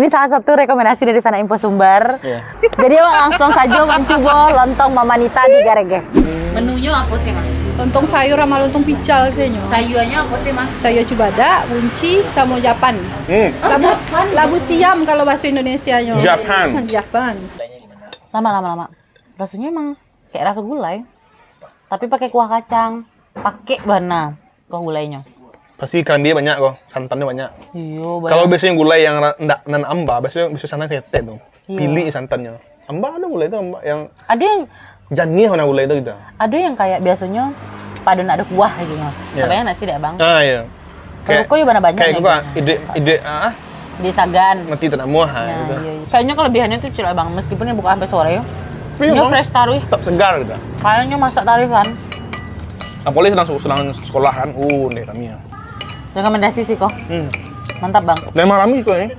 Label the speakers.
Speaker 1: Ini salah satu rekomendasi dari Sana Info Sumber.
Speaker 2: Iya.
Speaker 1: Jadi langsung saja mencoba lontong Mama Nita di Garege. Menunya apa sih, Mas?
Speaker 3: Lontong sayur sama lontong pical sih nyo.
Speaker 1: Sayurnya apa sih, Mas?
Speaker 3: Sayur cubada, bunci, sama Japan. Labu siam kalau bahasa Indonesia nyo.
Speaker 2: Japan.
Speaker 3: Japan.
Speaker 1: Lama. Rasanya emang kayak rasa gulai. Tapi pakai kuah kacang. Pakai bana kuah gulainya.
Speaker 2: Pasti ikan dia banyak kok, santannya banyak.
Speaker 1: Iya,
Speaker 2: Kalau biasanya gulai yang ndak nan amba, biasanya santan tete tuh.
Speaker 1: Iya.
Speaker 2: Pilih santannya. Amba ada gulai itu amba yang
Speaker 1: Ada yang
Speaker 2: jani mana gulai itu gitu.
Speaker 1: ada yang kayak biasanya pada nak ada kuah gitu.
Speaker 2: Iya.
Speaker 1: Tapi yang nasi deh, Bang.
Speaker 2: Ah iya.
Speaker 1: Kalau kok ya banyak
Speaker 2: Kayak itu kan ide
Speaker 1: di Sagan.
Speaker 2: mati tak muah
Speaker 1: Nah,
Speaker 2: gitu.
Speaker 1: iya. Kayaknya kelebihannya tuh cilok, Bang. Meskipun buka sampai sore.
Speaker 2: Iya,
Speaker 1: Dia
Speaker 2: Bang.
Speaker 1: fresh taruh.
Speaker 2: Tetap segar gitu.
Speaker 1: Kayaknya masak taruh kan.
Speaker 2: Apalagi sedang sekolah kan. Nih kami ya.
Speaker 1: Rekomendasi sih kok. Mantap, Bang.
Speaker 2: Dan malam kok ini.